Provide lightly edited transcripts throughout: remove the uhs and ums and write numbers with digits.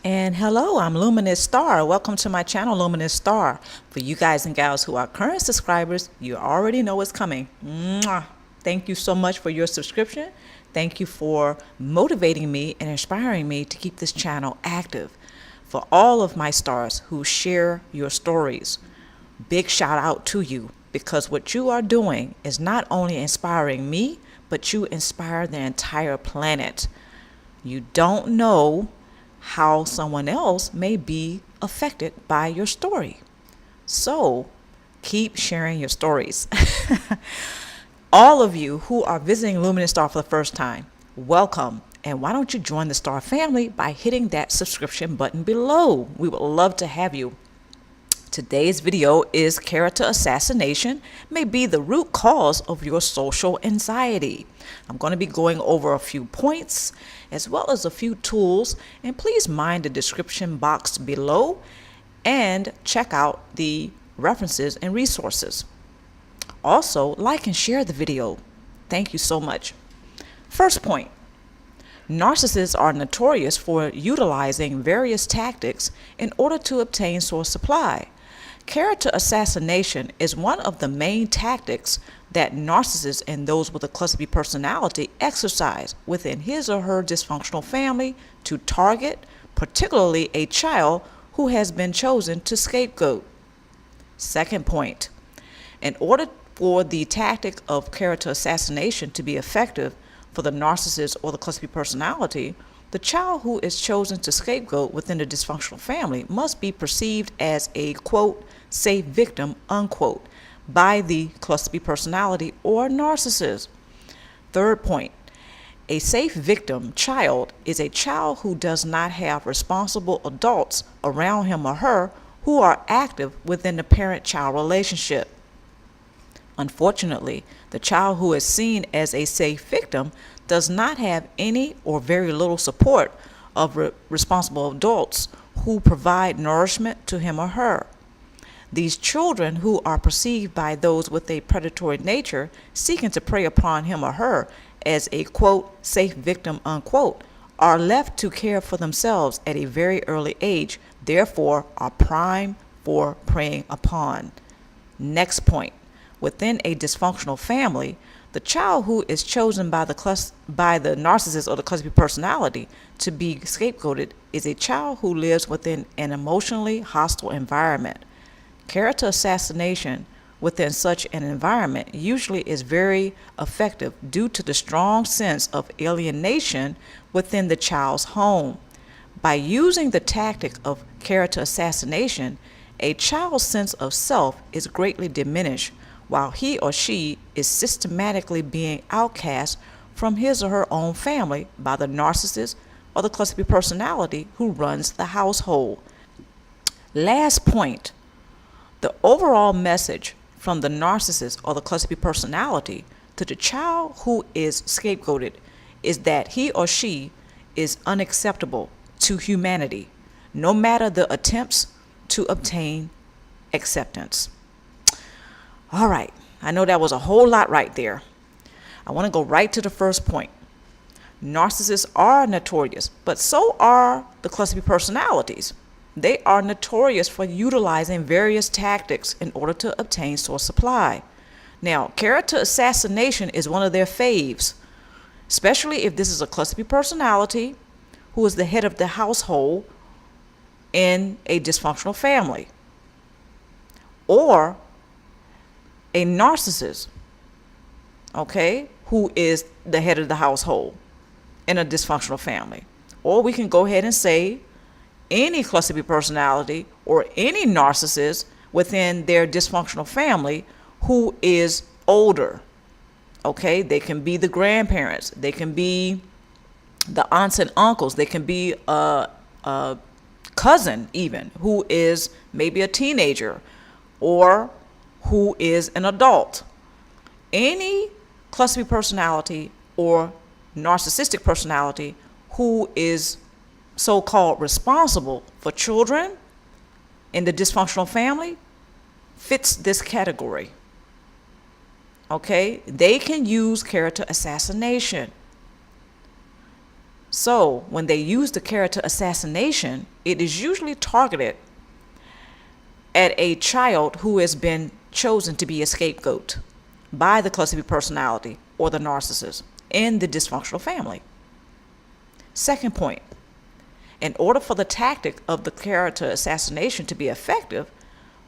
And hello, I'm Luminousz Star. Welcome to my channel, Luminousz Star. For you guys and gals who are current subscribers, you already know what's coming. Mwah. Thank you so much for your subscription. Thank you for motivating me and inspiring me to keep this channel active. For all of my stars who share your stories, big shout out to you, because what you are doing is not only inspiring me, but you inspire the entire planet. You don't know how someone else may be affected by your story. So keep sharing your stories. All of you who are visiting Luminousz Star for the first time, welcome. And why don't you join the Star family by hitting that subscription button below? We would love to have you. Today's video is character assassination may be the root cause of your social anxiety. I'm going to be going over a few points as well as a few tools, and please mind the description box below and check out the references and resources. Also, like and share the video. Thank you so much. First point. Narcissists are notorious for utilizing various tactics in order to obtain source supply. Character assassination is one of the main tactics that narcissists and those with a cluster B personality exercise within his or her dysfunctional family to target, particularly a child who has been chosen to scapegoat. Second point, in order for the tactic of character assassination to be effective for the narcissist or the cluster B personality, the child who is chosen to scapegoat within the dysfunctional family must be perceived as a, quote, safe victim, unquote, by the cluster B personality or narcissist. Third point, a safe victim child is a child who does not have responsible adults around him or her who are active within the parent-child relationship. Unfortunately, the child who is seen as a safe victim does not have any or very little support of responsible adults who provide nourishment to him or her. These children, who are perceived by those with a predatory nature seeking to prey upon him or her as a, quote, safe victim, unquote, are left to care for themselves at a very early age, therefore are prime for preying upon. Next point. Within a dysfunctional family, the child who is chosen by the narcissist or the cluster B personality to be scapegoated is a child who lives within an emotionally hostile environment. Character assassination within such an environment usually is very effective due to the strong sense of alienation within the child's home. By using the tactic of character assassination, a child's sense of self is greatly diminished, while he or she is systematically being outcast from his or her own family by the narcissist or the cluster B personality who runs the household. Last point, the overall message from the narcissist or the cluster B personality to the child who is scapegoated is that he or she is unacceptable to humanity, no matter the attempts to obtain acceptance. All right, I know that was a whole lot right there. I want to go right to the first point. Narcissists are notorious, but so are the cluster B personalities. They are notorious for utilizing various tactics in order to obtain source supply. Now, character assassination is one of their faves, especially if this is a cluster B personality who is the head of the household in a dysfunctional family, or a narcissist, okay, who is the head of the household in a dysfunctional family. Or we can go ahead and say any cluster B personality or any narcissist within their dysfunctional family who is older. Okay, they can be the grandparents, they can be the aunts and uncles, they can be a cousin even who is maybe a teenager or who is an adult. Any cluster B personality or narcissistic personality who is so-called responsible for children in the dysfunctional family fits this category. Okay, they can use character assassination. So when they use the character assassination, it is usually targeted at a child who has been chosen to be a scapegoat by the cluster B personality or the narcissist in the dysfunctional family. Second point, in order for the tactic of the character assassination to be effective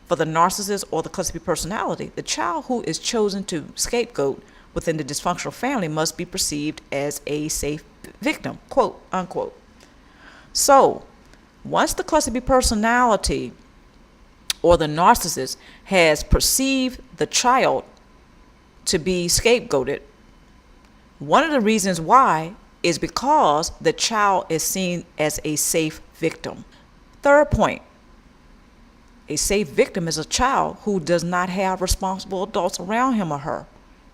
for the narcissist or the cluster B personality, the child who is chosen to scapegoat within the dysfunctional family must be perceived as a safe victim, quote unquote. So once the cluster B personality or the narcissist has perceived the child to be scapegoated, one of the reasons why is because the child is seen as a safe victim. Third point, a safe victim is a child who does not have responsible adults around him or her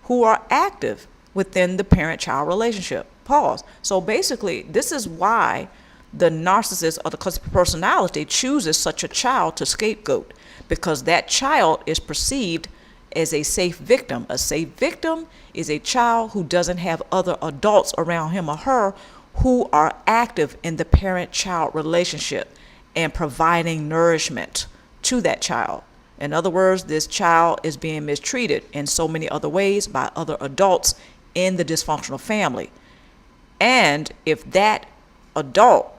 who are active within the parent-child relationship. Pause. So basically, this is why the narcissist or the cluster B personality chooses such a child to scapegoat, because that child is perceived as a safe victim. A safe victim is a child who doesn't have other adults around him or her who are active in the parent-child relationship and providing nourishment to that child. In other words, this child is being mistreated in so many other ways by other adults in the dysfunctional family. And if that adult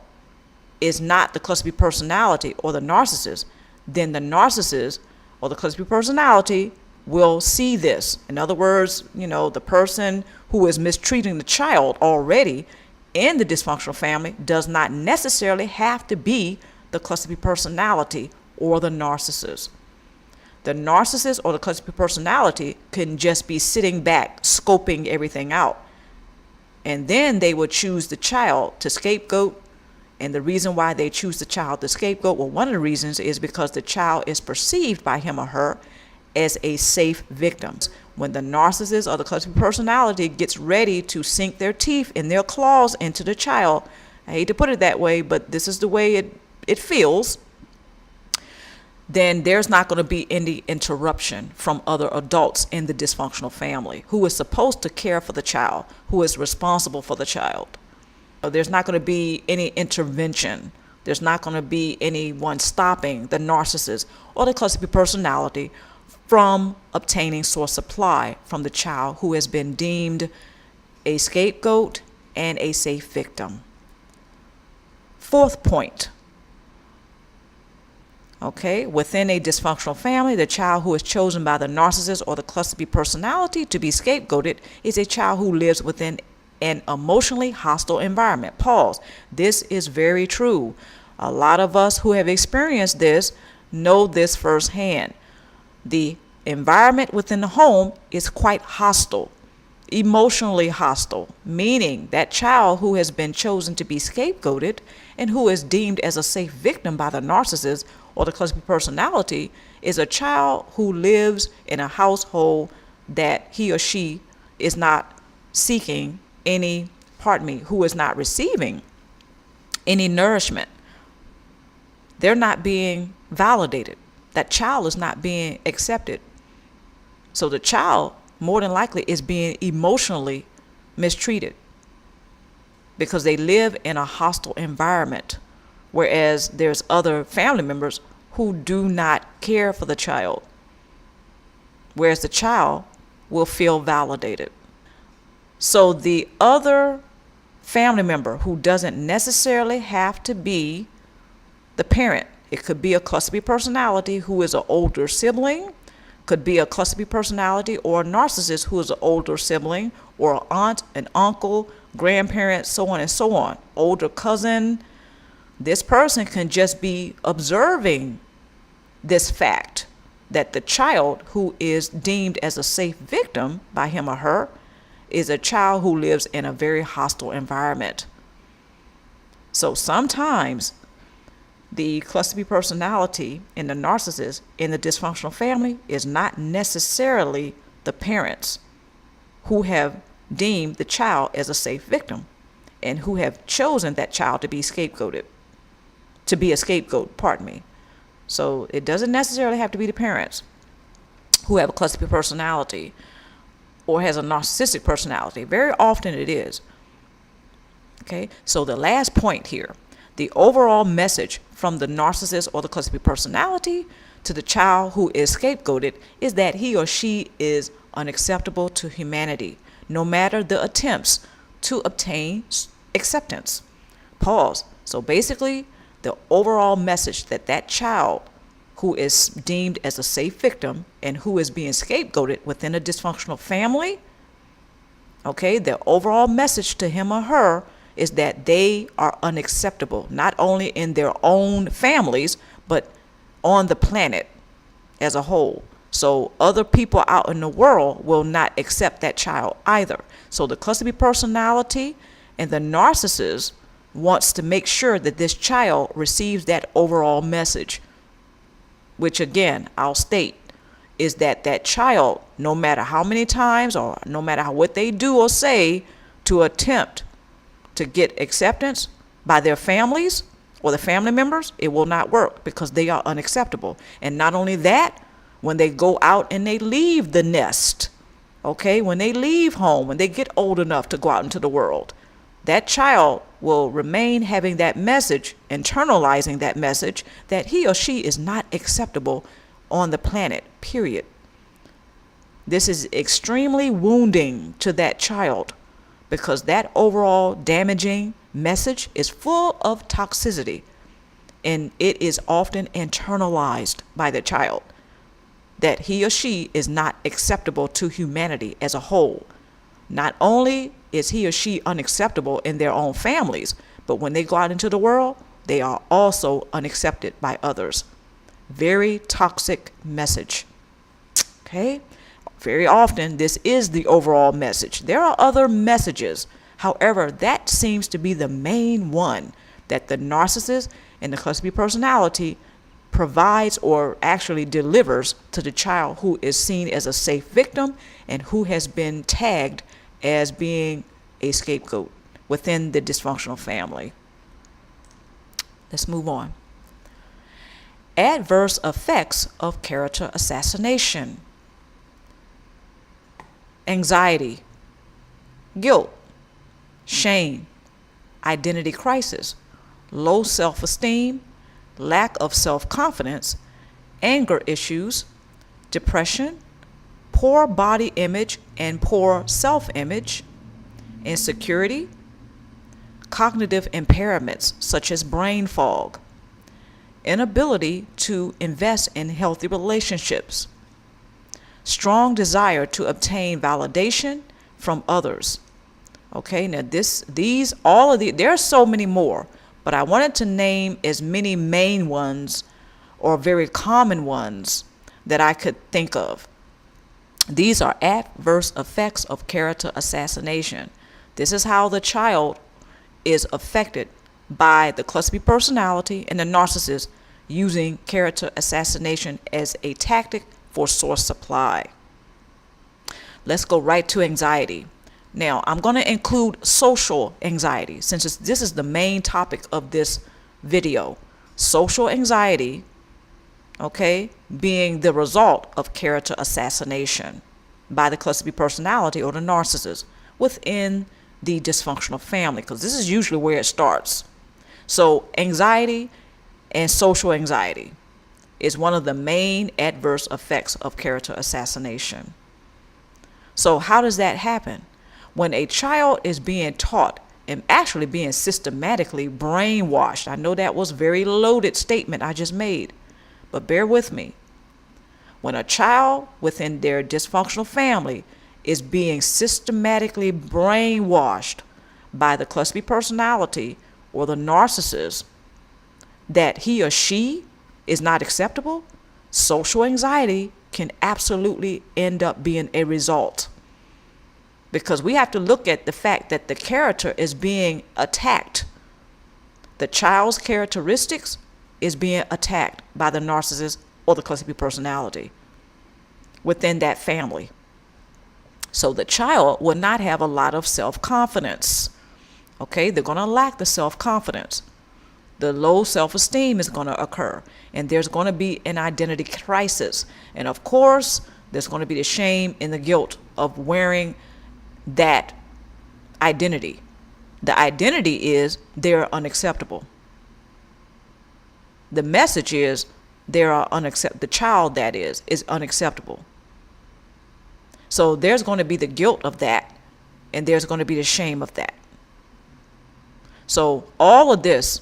is not the cluster B personality or the narcissist, then the narcissist or the cluster B personality will see this. In other words, the person who is mistreating the child already in the dysfunctional family does not necessarily have to be the cluster B personality or the narcissist. The narcissist or the cluster B personality can just be sitting back, scoping everything out. And then they would choose the child to scapegoat. And the reason why they choose the child to scapegoat, well, one of the reasons is because the child is perceived by him or her as a safe victim. When the narcissist or the cluster B personality gets ready to sink their teeth and their claws into the child, I hate to put it that way, but this is the way it feels, then there's not going to be any interruption from other adults in the dysfunctional family who is supposed to care for the child, who is responsible for the child. There's not going to be any intervention. There's not going to be anyone stopping the narcissist or the cluster B personality from obtaining source supply from the child who has been deemed a scapegoat and a safe victim. Fourth point. Okay, within a dysfunctional family, the child who is chosen by the narcissist or the cluster B personality to be scapegoated is a child who lives within an emotionally hostile environment. Pause. This is very true. A lot of us who have experienced this know this firsthand. The environment within the home is quite hostile, emotionally hostile, meaning that child who has been chosen to be scapegoated and who is deemed as a safe victim by the narcissist or the cluster B personality is a child who lives in a household that he or she is not seeking who is not receiving any nourishment. They're not being validated. That child is not being accepted. So the child, more than likely, is being emotionally mistreated because they live in a hostile environment, whereas there's other family members who do not care for the child, whereas the child will feel validated. So the other family member who doesn't necessarily have to be the parent, it could be a cluster B personality who is an older sibling, could be a cluster B personality or a narcissist who is an older sibling or an aunt, an uncle, grandparent, so on and so on, older cousin. This person can just be observing this fact that the child who is deemed as a safe victim by him or her is a child who lives in a very hostile environment. So sometimes the cluster B personality and the narcissist in the dysfunctional family is not necessarily the parents who have deemed the child as a safe victim and who have chosen that child to be scapegoated, to be a scapegoat, pardon me. So it doesn't necessarily have to be the parents who have a cluster B personality or has a narcissistic personality. Very often it is. Okay, so the last point here, the overall message from the narcissist or the cluster B personality to the child who is scapegoated is that he or she is unacceptable to humanity, no matter the attempts to obtain acceptance. Pause. So basically, the overall message that that child who is deemed as a safe victim and who is being scapegoated within a dysfunctional family, okay, the overall message to him or her is that they are unacceptable, not only in their own families, but on the planet as a whole. So other people out in the world will not accept that child either. So the cluster B personality and the narcissist wants to make sure that this child receives that overall message, which again, I'll state, is that that child, no matter how many times or no matter what they do or say to attempt to get acceptance by their families or the family members, it will not work because they are unacceptable. And not only that, when they go out and they leave the nest, okay, when they leave home, when they get old enough to go out into the world, that child will remain having that message, internalizing that message that he or she is not acceptable on the planet, period. This is extremely wounding to that child because that overall damaging message is full of toxicity, and it is often internalized by the child that he or she is not acceptable to humanity as a whole. Not only is he or she unacceptable in their own families, but when they go out into the world, they are also unaccepted by others. Very toxic message. Okay? Very often, this is the overall message. There are other messages. However, that seems to be the main one that the narcissist and the cluster B personality provides or actually delivers to the child who is seen as a safe victim and who has been tagged as being a scapegoat within the dysfunctional family. Let's move on. Adverse effects of character assassination. Anxiety, guilt, shame, identity crisis, low self-esteem, lack of self-confidence, anger issues, depression, poor body image and poor self-image, insecurity, cognitive impairments such as brain fog, inability to invest in healthy relationships, strong desire to obtain validation from others. Okay, now there are so many more, but I wanted to name as many main ones or very common ones that I could think of. These are adverse effects of character assassination. This is how the child is affected by the cluster B personality and the narcissist using character assassination as a tactic for source supply. Let's go right to anxiety. Now, I'm going to include social anxiety since this is the main topic of this video. Social anxiety, okay, being the result of character assassination by the cluster B personality or the narcissist within the dysfunctional family, because this is usually where it starts. So anxiety and social anxiety is one of the main adverse effects of character assassination. So how does that happen? When a child is being taught and actually being systematically brainwashed, I know that was a very loaded statement I just made, but bear with me. When a child within their dysfunctional family is being systematically brainwashed by the cluster B personality or the narcissist that he or she is not acceptable, social anxiety can absolutely end up being a result. Because we have to look at the fact that the character is being attacked. The child's characteristics is being attacked by the narcissist or the cluster B personality within that family. So the child will not have a lot of self-confidence. Okay, they're going to lack the self-confidence. The low self-esteem is going to occur, and there's going to be an identity crisis. And of course, there's going to be the shame and the guilt of wearing that identity The identity is they're unacceptable. The message is the child that is unacceptable. So there's going to be the guilt of that, and there's going to be the shame of that. So all of this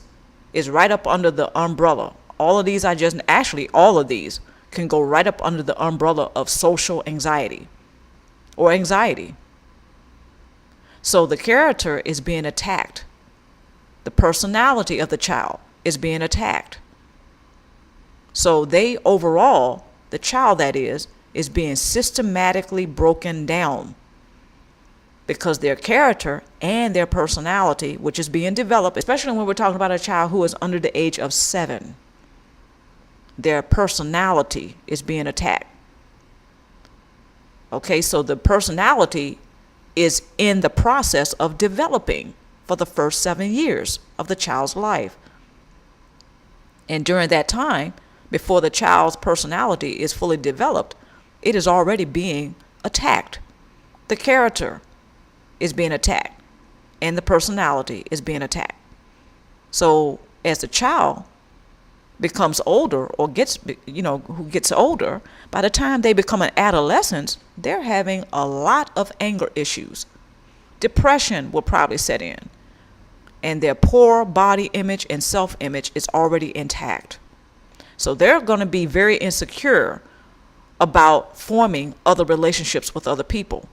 is right up under the umbrella. All of these all of these can go right up under the umbrella of social anxiety or anxiety. So the character is being attacked. The personality of the child is being attacked. So the child that is being systematically broken down, because their character and their personality, which is being developed, especially when we're talking about a child who is under the age of 7, their personality is being attacked. Okay, so the personality is in the process of developing for the first 7 years of the child's life. And during that time, before the child's personality is fully developed, it is already being attacked. The character is being attacked, and the personality is being attacked. So as the child becomes older or who gets older, by the time they become an adolescent, they're having a lot of anger issues. Depression will probably set in, and their poor body image and self-image is already intact. So they're going to be very insecure about forming other relationships with other people.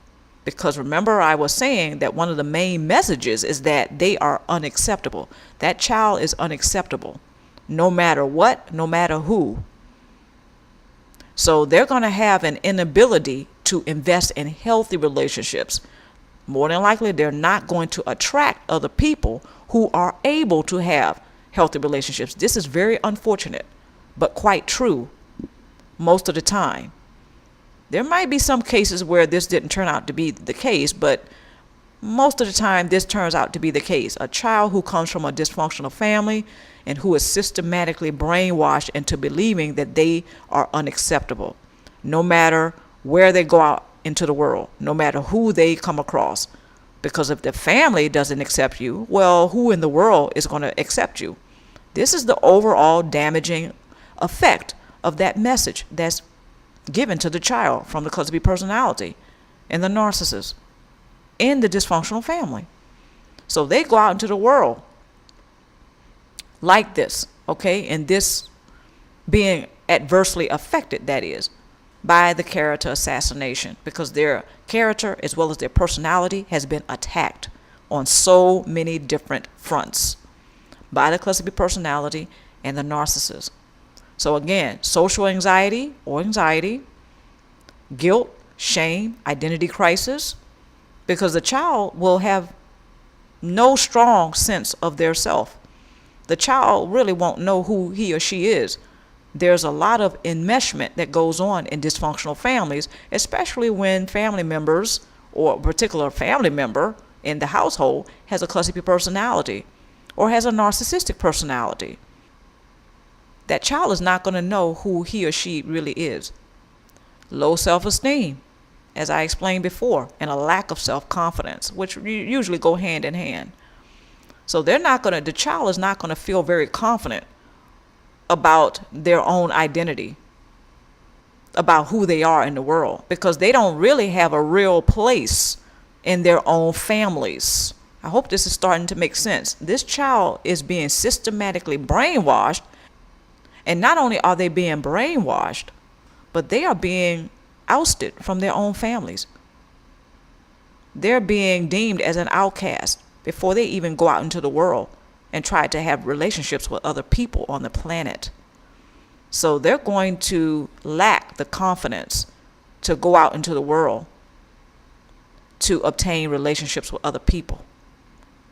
Because remember, I was saying that one of the main messages is that they are unacceptable. That child is unacceptable, no matter what, no matter who. So they're going to have an inability to invest in healthy relationships. More than likely, they're not going to attract other people who are able to have healthy relationships. This is very unfortunate, but quite true most of the time. There might be some cases where this didn't turn out to be the case, but most of the time this turns out to be the case. A child who comes from a dysfunctional family and who is systematically brainwashed into believing that they are unacceptable, no matter where they go out into the world, no matter who they come across. Because if the family doesn't accept you, well, who in the world is going to accept you? This is the overall damaging effect of that message that's given to the child from the cluster personality and the narcissist in the dysfunctional family. So they go out into the world like this, okay, and this being adversely affected, that is, by the character assassination, because their character as well as their personality has been attacked on so many different fronts by the cluster personality and the narcissist. So again, social anxiety or anxiety, guilt, shame, identity crisis, because the child will have no strong sense of their self. The child really won't know who he or she is. There's a lot of enmeshment that goes on in dysfunctional families, especially when family members or a particular family member in the household has a cluster personality or has a narcissistic personality. That child is not going to know who he or she really is. Low self-esteem, as I explained before, and a lack of self-confidence, which usually go hand in hand. So the child is not going to feel very confident about their own identity, about who they are in the world, because they don't really have a real place in their own families. I hope this is starting to make sense. This child is being systematically brainwashed. And not only are they being brainwashed, but they are being ousted from their own families. They're being deemed as an outcast before they even go out into the world and try to have relationships with other people on the planet. So they're going to lack the confidence to go out into the world to obtain relationships with other people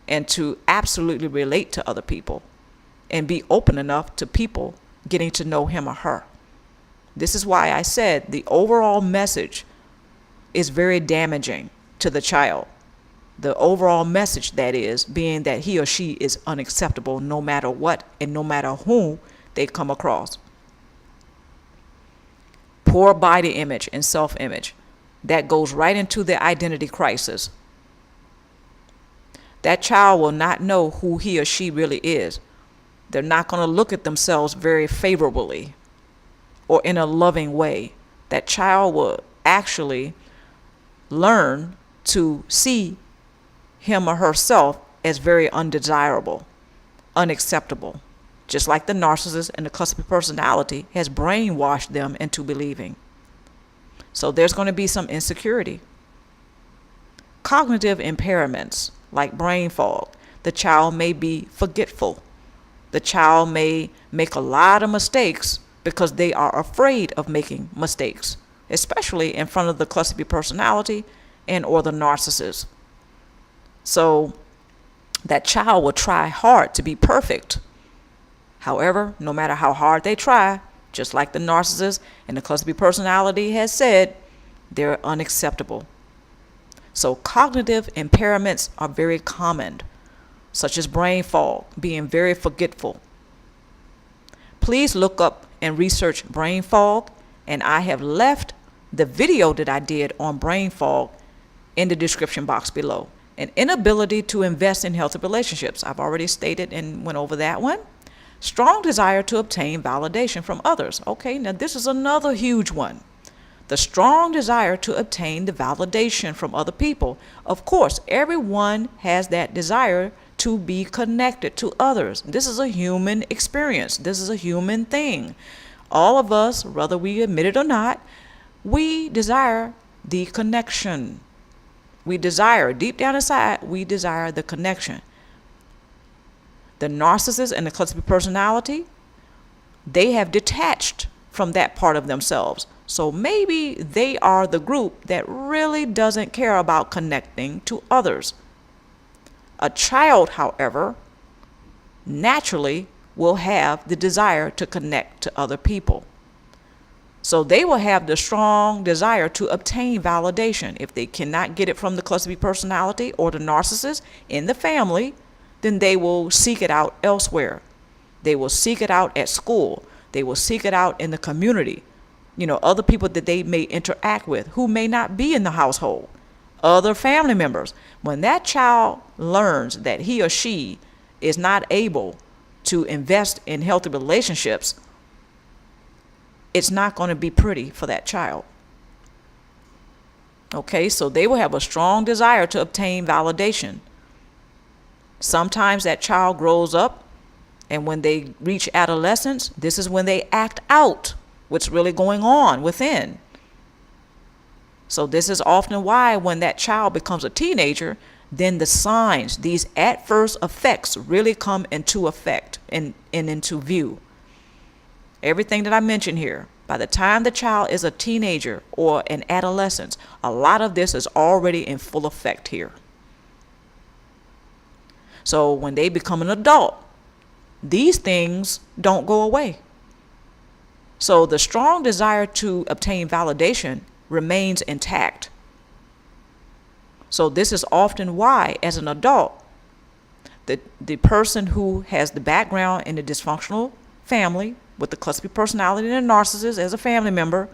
and to absolutely relate to other people and be open enough to people getting to know him or her. This is why I said the overall message is very damaging to the child. The overall message, that is, being that he or she is unacceptable no matter what and no matter whom they come across. Poor body image and self-image. That goes right into the identity crisis. that child will not know who he or she really is. They're not going to look at themselves very favorably or in a loving way. That child will actually learn to see him or herself as very undesirable, unacceptable, just like the narcissist and the cluster personality has brainwashed them into believing. So there's going to be some insecurity. Cognitive impairments like brain fog. The child may be forgetful. The child may make a lot of mistakes because they are afraid of making mistakes, especially in front of the cluster B personality and or the narcissist. So that child will try hard to be perfect. However, no matter how hard they try, just like the narcissist and the cluster B personality has said, they're unacceptable. So cognitive impairments are very common, such as brain fog, being very forgetful. Please look up and research brain fog, and I have left the video that I did on brain fog in the description box below. An inability to invest in healthy relationships. I've already stated and went over that one. Strong desire to obtain validation from others. Okay, now this is another huge one. The strong desire to obtain the validation from other people. Of course, everyone has that desire to be connected to others. This is a human experience. This is a human thing. All of us, whether we admit it or not, we desire the connection. We desire, deep down inside, we desire the connection. The narcissist and the cluster B personality, they have detached from that part of themselves. So maybe they are the group that really doesn't care about connecting to others. A child, however, naturally will have the desire to connect to other people. So they will have the strong desire to obtain validation. If they cannot get it from the cluster B personality or the narcissist in the family, then they will seek it out elsewhere. They will seek it out at school. They will seek it out in the community. Other people that they may interact with who may not be in the household, other family members. When that child learns that he or she is not able to invest in healthy relationships, it's not going to be pretty for that child. Okay, so they will have a strong desire to obtain validation. Sometimes that child grows up, and when they reach adolescence, this is when they act out what's really going on within. So this is often why when that child becomes a teenager, then the signs, these adverse effects really come into effect and into view. Everything that I mentioned here, by the time the child is a teenager or an adolescent, a lot of this is already in full effect here. So when they become an adult, these things don't go away. So the strong desire to obtain validation remains intact. So this is often why, as an adult, the person who has the background in a dysfunctional family with the cluster B personality and a narcissist as a family member,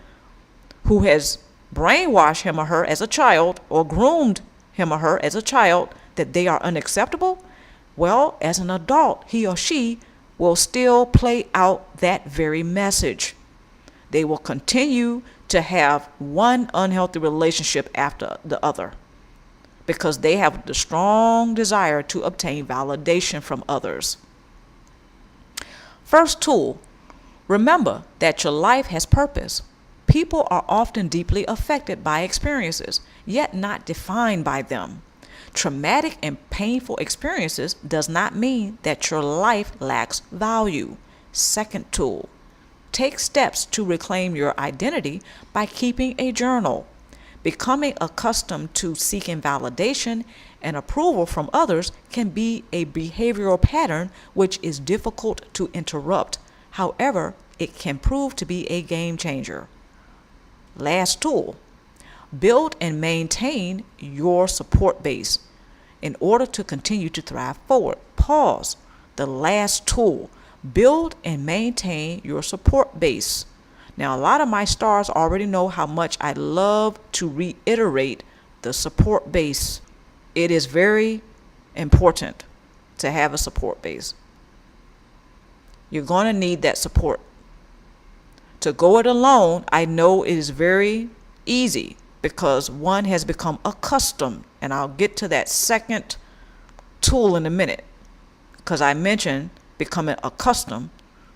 who has brainwashed him or her as a child or groomed him or her as a child that they are unacceptable, well, as an adult, he or she will still play out that very message. They will continue to have one unhealthy relationship after the other because they have the strong desire to obtain validation from others. First tool, remember that your life has purpose. People are often deeply affected by experiences, yet not defined by them. Traumatic and painful experiences does not mean that your life lacks value. Second tool, take steps to reclaim your identity by keeping a journal. Becoming accustomed to seeking validation and approval from others can be a behavioral pattern which is difficult to interrupt. However, it can prove to be a game changer. Last tool, build and maintain your support base in order to continue to thrive forward. Pause. The last tool, build and maintain your support base. Now, a lot of my stars already know how much I love to reiterate the support base. It is very important to have a support base. You're going to need that support. To go it alone, I know it is very easy because one has become accustomed, and I'll get to that second tool in a minute, because I mentioned becoming accustomed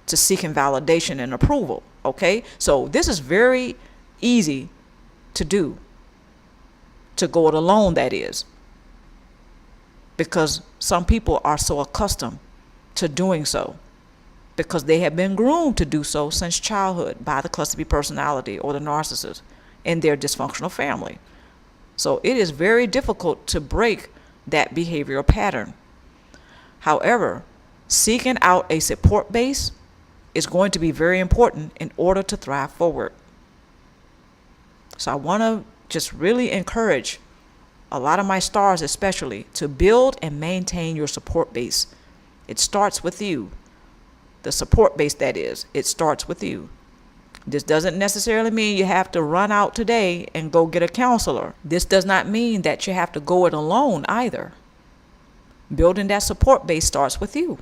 to seeking validation and approval. Okay, so this is very easy to do, to go it alone, that is, because some people are so accustomed to doing so because they have been groomed to do so since childhood by the cluster B personality or the narcissist in their dysfunctional family. So it is very difficult to break that behavioral pattern. However, seeking out a support base is going to be very important in order to thrive forward. So I want to just really encourage a lot of my stars especially to build and maintain your support base. It starts with you. The support base, that is, it starts with you. This doesn't necessarily mean you have to run out today and go get a counselor. This does not mean that you have to go it alone either. Building that support base starts with you.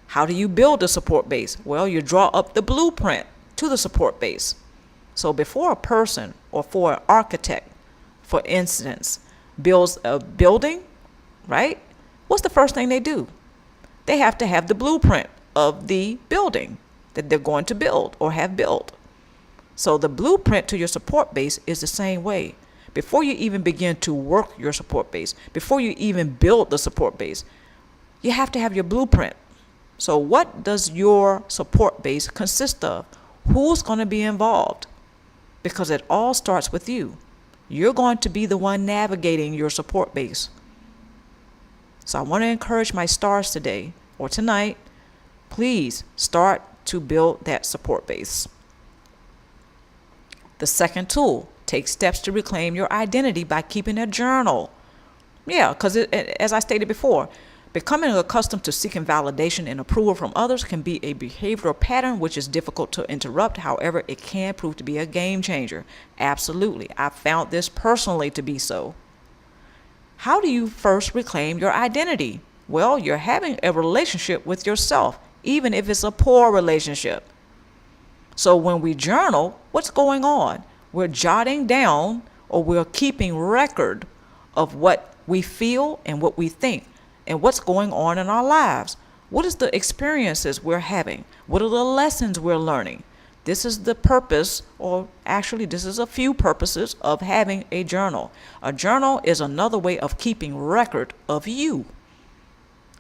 How do you build a support base? Well, you draw up the blueprint to the support base. So before a person, or for an architect, for instance, builds a building, right? What's the first thing they do? They have to have the blueprint of the building that they're going to build or have built. So the blueprint to your support base is the same way. Before you even begin to work your support base, before you even build the support base, you have to have your blueprint. So what does your support base consist of? Who's going to be involved? Because it all starts with you. You're going to be the one navigating your support base. So I want to encourage my stars today or tonight, please start to build that support base. The second tool, take steps to reclaim your identity by keeping a journal. Yeah, because as I stated before, becoming accustomed to seeking validation and approval from others can be a behavioral pattern which is difficult to interrupt. However, it can prove to be a game changer. Absolutely. I found this personally to be so. How do you first reclaim your identity? Well, you're having a relationship with yourself, even if it's a poor relationship. So when we journal, what's going on? We're jotting down, or we're keeping record of what we feel and what we think and what's going on in our lives. What is the experiences we're having? What are the lessons we're learning? This is the purpose, or actually this is a few purposes of having a journal. A journal is another way of keeping record of you,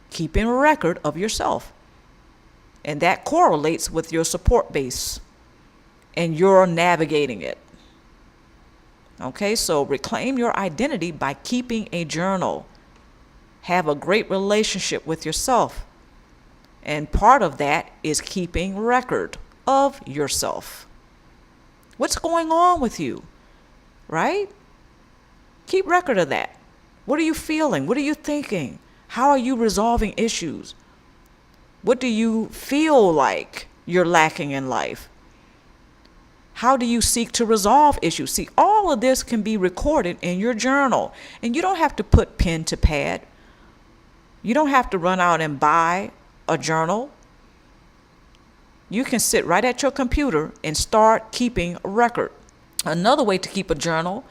keeping record of yourself. And that correlates with your support base, and you're navigating it. Okay, so reclaim your identity by keeping a journal. Have a great relationship with yourself. And part of that is keeping record of yourself. What's going on with you, right? Keep record of that. What are you feeling? What are you thinking? How are you resolving issues? What do you feel like you're lacking in life? How do you seek to resolve issues? See, all of this can be recorded in your journal, and you don't have to put pen to pad. You don't have to run out and buy a journal. You can sit right at your computer and start keeping a record. Another way to keep a journal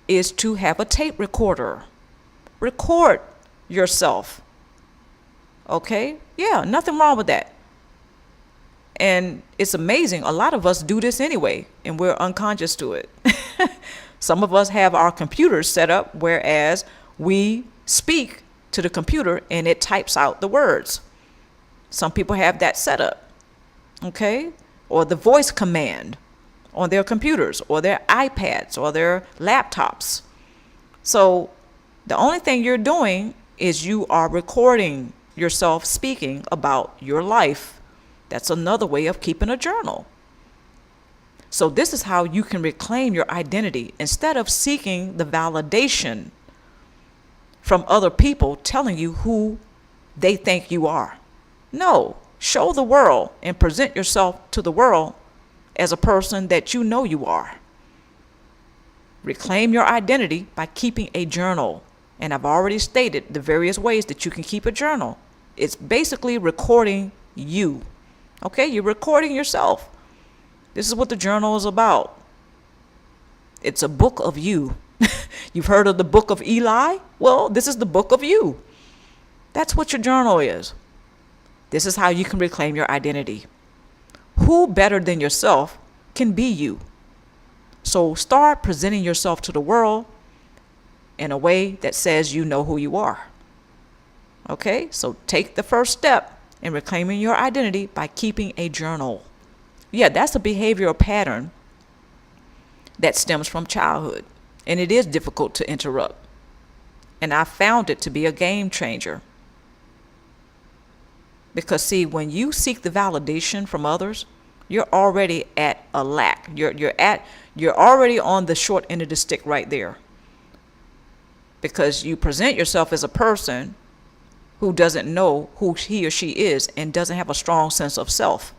is to have a tape recorder. Record yourself. Okay? Yeah, nothing wrong with that. And it's amazing. A lot of us do this anyway, and we're unconscious to it. Some of us have our computers set up, whereas we speak to the computer and it types out the words. Some people have that set up. Okay? Or the voice command on their computers or their iPads or their laptops. So the only thing you're doing is you are recording yourself speaking about your life. That's another way of keeping a journal. So this is how you can reclaim your identity instead of seeking the validation from other people telling you who they think you are. No, show the world and present yourself to the world as a person that you know you are. Reclaim your identity by keeping a journal. And I've already stated the various ways that you can keep a journal. It's basically recording you. Okay, you're recording yourself. This is what the journal is about. It's a book of you. You've heard of the book of Eli? Well, this is the book of you. That's what your journal is. This is how you can reclaim your identity. Who better than yourself can be you? So start presenting yourself to the world in a way that says you know who you are. Okay, so take the first step in reclaiming your identity by keeping a journal. Yeah, that's a behavioral pattern that stems from childhood, and it is difficult to interrupt. And I found it to be a game changer. Because see, when you seek the validation from others, you're already at a lack. You're already on the short end of the stick right there. Because you present yourself as a person who doesn't know who he or she is and doesn't have a strong sense of self.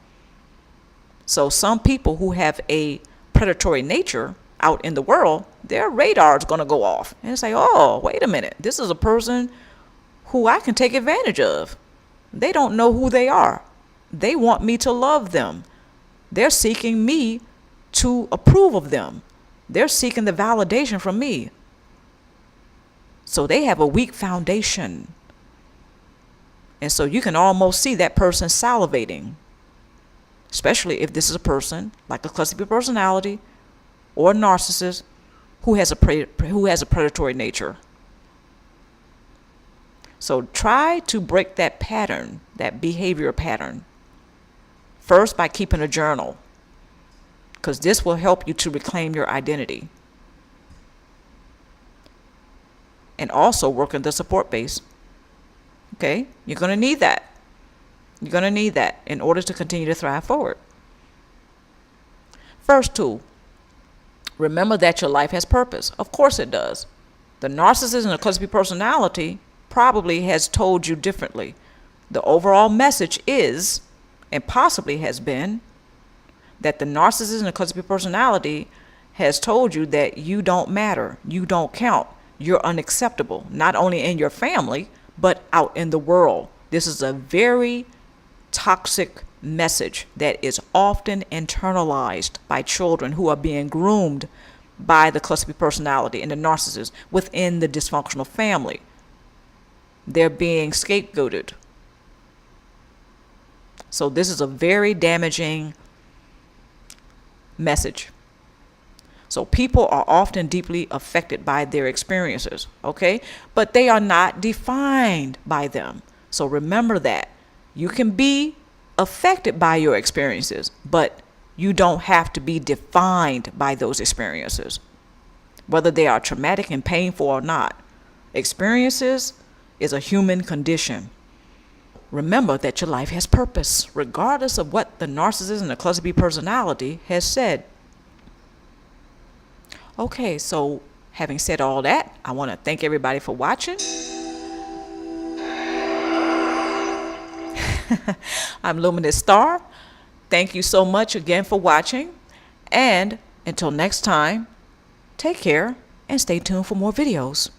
So some people who have a predatory nature out in the world, their radar is going to go off and say, oh, wait a minute, this is a person who I can take advantage of. They don't know who they are. They want me to love them. They're seeking me to approve of them. They're seeking the validation from me. So they have a weak foundation. And so you can almost see that person salivating, especially if this is a person like a cluster B personality or a narcissist who has a predatory nature. So try to break that pattern, that behavior pattern, first by keeping a journal, because this will help you to reclaim your identity. And also work in the support base. Okay, you're going to need that. You're going to need that in order to continue to thrive forward. First tool, remember that your life has purpose. Of course it does. The narcissist and the cluster B personality probably has told you differently. The overall message is, and possibly has been, that the narcissist and the cluster B personality has told you that you don't matter, you don't count, you're unacceptable, not only in your family, but out in the world. This is a very toxic message that is often internalized by children who are being groomed by the cluster B personality and the narcissist within the dysfunctional family. They're being scapegoated. So this is a very damaging message. So people are often deeply affected by their experiences, okay? But they are not defined by them. So remember that. You can be affected by your experiences, but you don't have to be defined by those experiences, whether they are traumatic and painful or not. Experiences is a human condition. Remember that your life has purpose, regardless of what the narcissist and the cluster B personality has said. Okay, so having said all that, I want to thank everybody for watching. I'm Luminousz Star. Thank you so much again for watching. And until next time, take care and stay tuned for more videos.